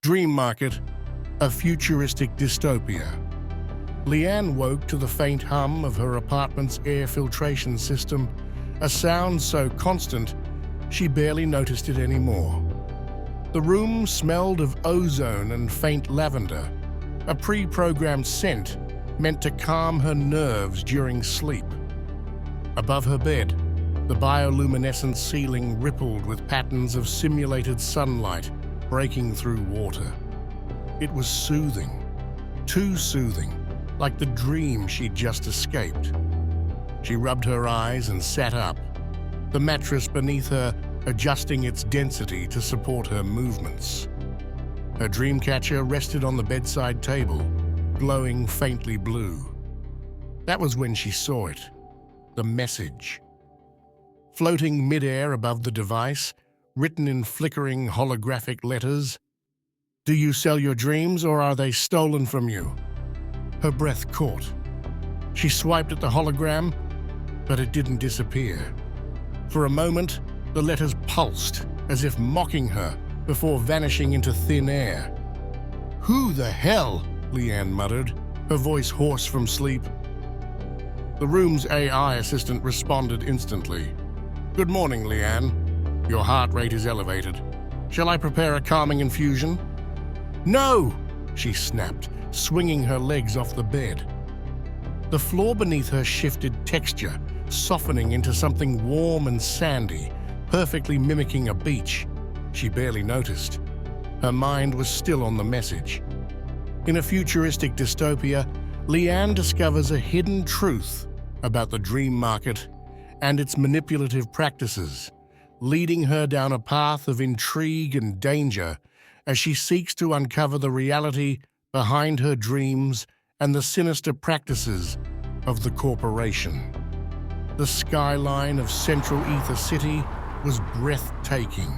Dream Market, a futuristic dystopia. Leanne woke to the faint hum of her apartment's air filtration system, a sound so constant she barely noticed it anymore. The room smelled of ozone and faint lavender, a pre-programmed scent meant to calm her nerves during sleep. Above her bed, the bioluminescent ceiling rippled with patterns of simulated sunlight breaking through water. It was soothing, too soothing, like the dream she'd just escaped. She rubbed her eyes and sat up, the mattress beneath her adjusting its density to support her movements. Her dream catcher rested on the bedside table, glowing faintly blue. That was when she saw it, the message. Floating mid-air above the device, written in flickering holographic letters, "Do you sell your dreams or are they stolen from you?" Her breath caught. She swiped at the hologram, but it didn't disappear. For a moment, the letters pulsed, as if mocking her, before vanishing into thin air. "Who the hell?" Leanne muttered, her voice hoarse from sleep. The room's AI assistant responded instantly. "Good morning, Leanne. Your heart rate is elevated. Shall I prepare a calming infusion?" "No!" she snapped, swinging her legs off the bed. The floor beneath her shifted texture, softening into something warm and sandy, perfectly mimicking a beach. She barely noticed. Her mind was still on the message. In a futuristic dystopia, Leanne discovers a hidden truth about the dream market and its manipulative practices, leading her down a path of intrigue and danger as she seeks to uncover the reality behind her dreams and the sinister practices of the corporation. The skyline of Central Ether City was breathtaking,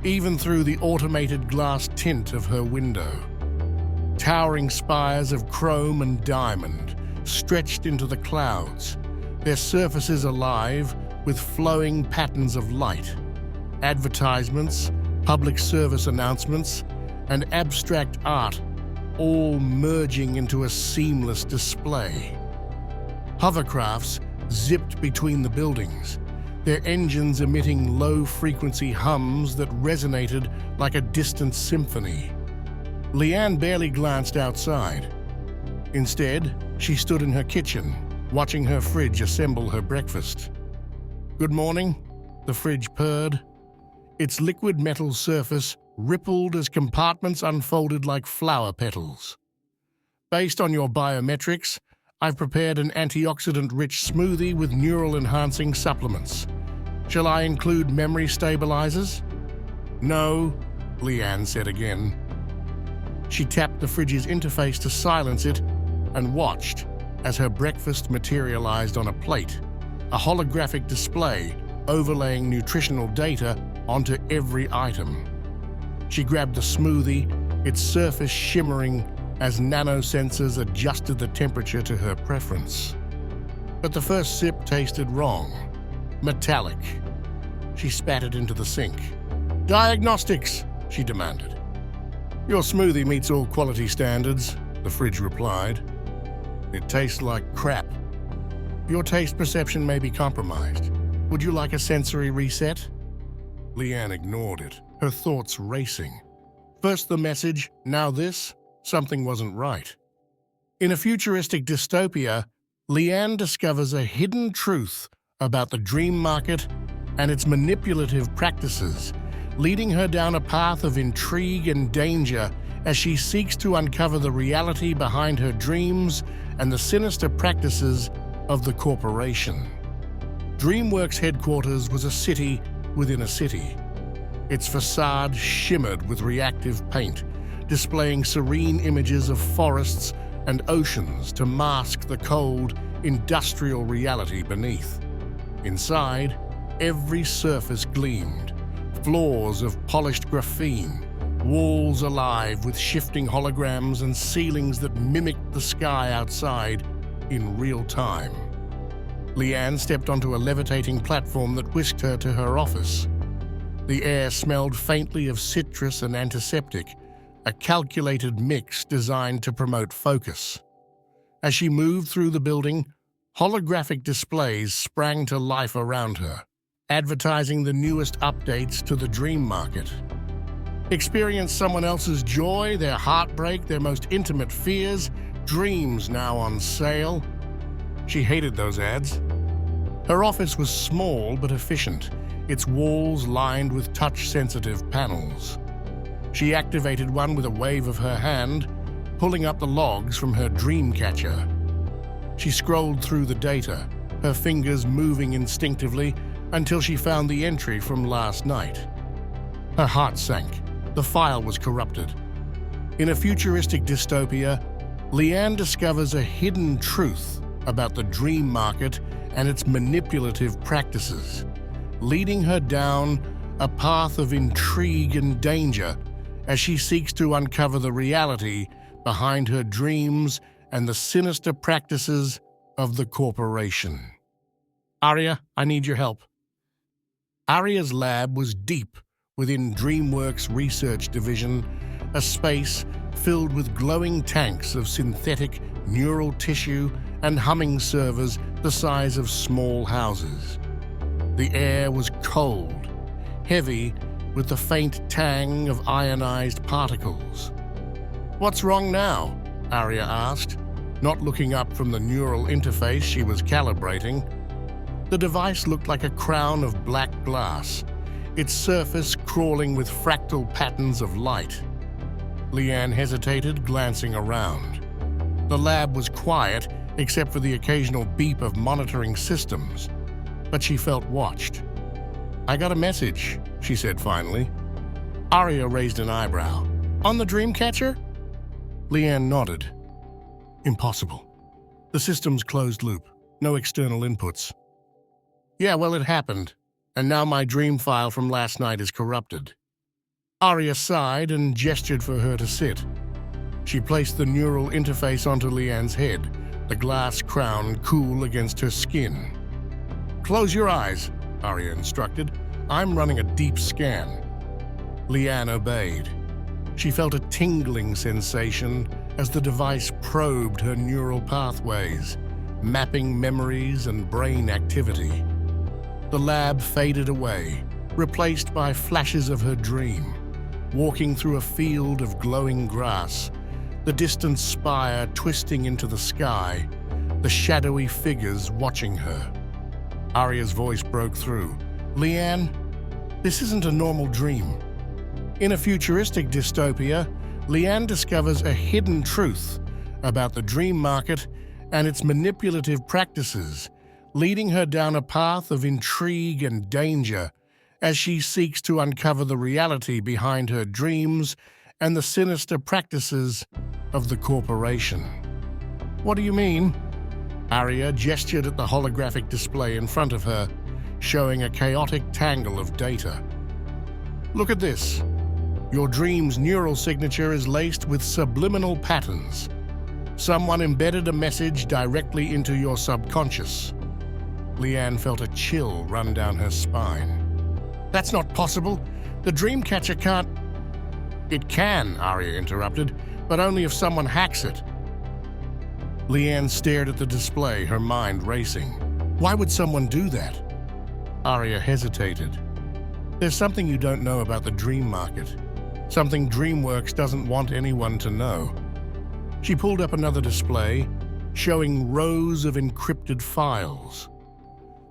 even through the automated glass tint of her window. Towering spires of chrome and diamond stretched into the clouds, their surfaces alive with flowing patterns of light. Advertisements, public service announcements, and abstract art all merging into a seamless display. Hovercrafts zipped between the buildings, their engines emitting low-frequency hums that resonated like a distant symphony. Leanne barely glanced outside. Instead, she stood in her kitchen, watching her fridge assemble her breakfast. "Good morning," the fridge purred. Its liquid metal surface rippled as compartments unfolded like flower petals. "Based on your biometrics, I've prepared an antioxidant-rich smoothie with neural-enhancing supplements. Shall I include memory stabilizers?" "No," Leanne said again. She tapped the fridge's interface to silence it and watched as her breakfast materialized on a plate, a holographic display overlaying nutritional data onto every item. She grabbed the smoothie, its surface shimmering as nanosensors adjusted the temperature to her preference. But the first sip tasted wrong, metallic. She spat it into the sink. "Diagnostics," she demanded. "Your smoothie meets all quality standards," the fridge replied. "It tastes like crap. Your taste perception may be compromised. Would you like a sensory reset?" Leanne ignored it, her thoughts racing. First the message, now this. Something wasn't right. In a futuristic dystopia, Leanne discovers a hidden truth about the dream market and its manipulative practices, leading her down a path of intrigue and danger as she seeks to uncover the reality behind her dreams and the sinister practices of the corporation. DreamWorks headquarters was a city within a city. Its facade shimmered with reactive paint, displaying serene images of forests and oceans to mask the cold, industrial reality beneath. Inside, every surface gleamed, floors of polished graphene, walls alive with shifting holograms and ceilings that mimicked the sky outside in real time. Leanne stepped onto a levitating platform that whisked her to her office. The air smelled faintly of citrus and antiseptic, a calculated mix designed to promote focus. As she moved through the building, holographic displays sprang to life around her, advertising the newest updates to the dream market. Experience someone else's joy, their heartbreak, their most intimate fears, dreams now on sale. She hated those ads. Her office was small but efficient, its walls lined with touch-sensitive panels. She activated one with a wave of her hand, pulling up the logs from her dream catcher. She scrolled through the data, her fingers moving instinctively until she found the entry from last night. Her heart sank. The file was corrupted. In a futuristic dystopia, Leanne discovers a hidden truth about the dream market and its manipulative practices, leading her down a path of intrigue and danger as she seeks to uncover the reality behind her dreams and the sinister practices of the corporation. Aria, I need your help. Aria's lab was deep within DreamWorks' research division, a space filled with glowing tanks of synthetic neural tissue and humming servers the size of small houses. The air was cold, heavy with the faint tang of ionized particles. "What's wrong now?" Aria asked, not looking up from the neural interface she was calibrating. The device looked like a crown of black glass, its surface crawling with fractal patterns of light. Leanne hesitated, glancing around. The lab was quiet, except for the occasional beep of monitoring systems, but she felt watched. "I got a message," she said finally. Aria raised an eyebrow. "On the Dreamcatcher?" Leanne nodded. "Impossible. The system's closed loop, no external inputs." "Yeah, well, it happened, and now my dream file from last night is corrupted." Aria sighed and gestured for her to sit. She placed the neural interface onto Leanne's head, the glass crown cool against her skin. "Close your eyes," Aria instructed. "I'm running a deep scan." Leanne obeyed. She felt a tingling sensation as the device probed her neural pathways, mapping memories and brain activity. The lab faded away, replaced by flashes of her dream, walking through a field of glowing grass, the distant spire twisting into the sky, the shadowy figures watching her. Aria's voice broke through. "Leanne, this isn't a normal dream." In a futuristic dystopia, Leanne discovers a hidden truth about the dream market and its manipulative practices, leading her down a path of intrigue and danger as she seeks to uncover the reality behind her dreams and the sinister practices of the corporation. "What do you mean?" Aria gestured at the holographic display in front of her, showing a chaotic tangle of data. "Look at this. Your dream's neural signature is laced with subliminal patterns. Someone embedded a message directly into your subconscious." Leanne felt a chill run down her spine. "That's not possible. The Dreamcatcher can't—" "It can," Aria interrupted, "but only if someone hacks it." Leanne stared at the display, her mind racing. Why would someone do that? Aria hesitated. "There's something you don't know about the dream market. Something DreamWorks doesn't want anyone to know." She pulled up another display, showing rows of encrypted files.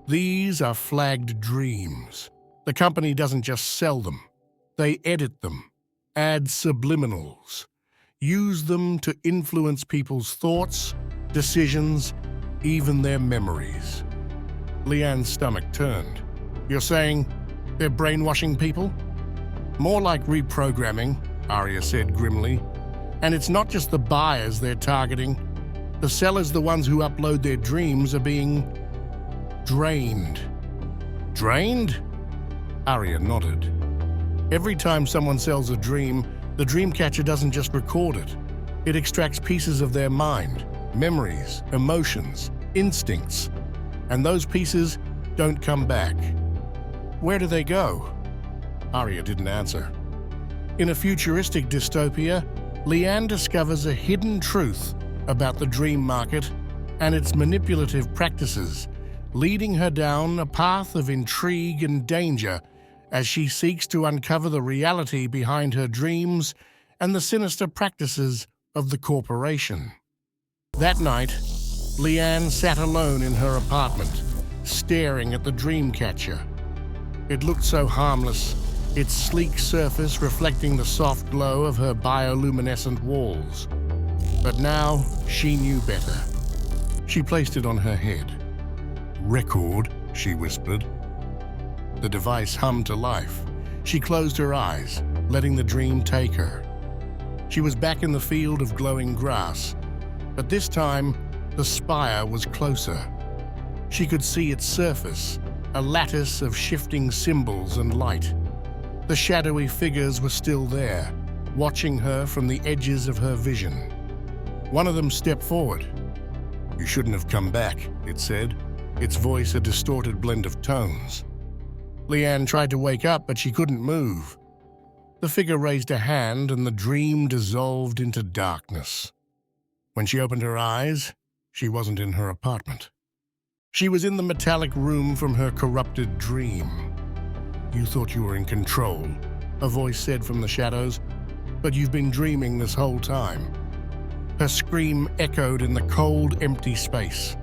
"These are flagged dreams. The company doesn't just sell them. They edit them, add subliminals, use them to influence people's thoughts, decisions, even their memories." Leanne's stomach turned. "You're saying they're brainwashing people?" "More like reprogramming," Aria said grimly. "And it's not just the buyers they're targeting. The sellers, the ones who upload their dreams, are being drained." "Drained?" Aria nodded. "Every time someone sells a dream, the Dreamcatcher doesn't just record it. It extracts pieces of their mind, memories, emotions, instincts, and those pieces don't come back." "Where do they go?" Aria didn't answer. In a futuristic dystopia, Leanne discovers a hidden truth about the dream market and its manipulative practices, leading her down a path of intrigue and danger as she seeks to uncover the reality behind her dreams and the sinister practices of the corporation. That night, Leanne sat alone in her apartment, staring at the dream catcher. It looked so harmless, its sleek surface reflecting the soft glow of her bioluminescent walls. But now she knew better. She placed it on her head. "Record," she whispered. The device hummed to life. She closed her eyes, letting the dream take her. She was back in the field of glowing grass, but this time the spire was closer. She could see its surface, a lattice of shifting symbols and light. The shadowy figures were still there, watching her from the edges of her vision. One of them stepped forward. "You shouldn't have come back," it said, its voice a distorted blend of tones. Leanne tried to wake up, but she couldn't move. The figure raised a hand and the dream dissolved into darkness. When she opened her eyes, she wasn't in her apartment. She was in the metallic room from her corrupted dream. "You thought you were in control," a voice said from the shadows, "but you've been dreaming this whole time." Her scream echoed in the cold, empty space.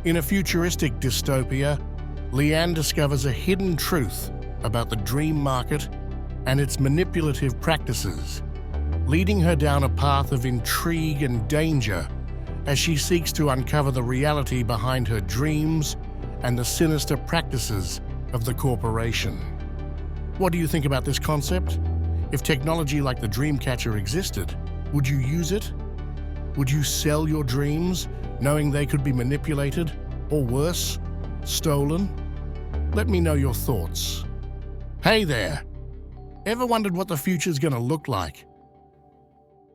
In a futuristic dystopia, Leanne discovers a hidden truth about the dream market and its manipulative practices, leading her down a path of intrigue and danger as she seeks to uncover the reality behind her dreams and the sinister practices of the corporation. What do you think about this concept? If technology like the Dreamcatcher existed, would you use it? Would you sell your dreams, knowing they could be manipulated, or worse, stolen? Let me know your thoughts. Hey there! Ever wondered what the future's gonna look like?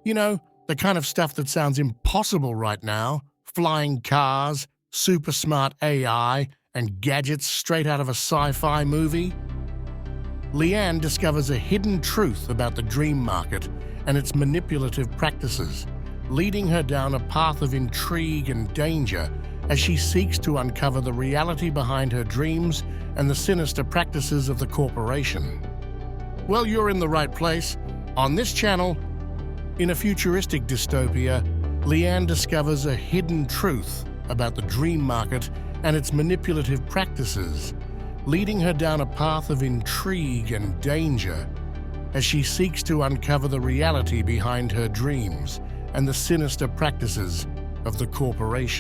You know, the kind of stuff that sounds impossible right now, flying cars, super smart AI, and gadgets straight out of a sci-fi movie? Leanne discovers a hidden truth about the dream market and its manipulative practices, leading her down a path of intrigue and danger as she seeks to uncover the reality behind her dreams and the sinister practices of the corporation. Well, you're in the right place. On this channel, in a futuristic dystopia, Leanne discovers a hidden truth about the dream market and its manipulative practices, leading her down a path of intrigue and danger as she seeks to uncover the reality behind her dreams and the sinister practices of the corporation.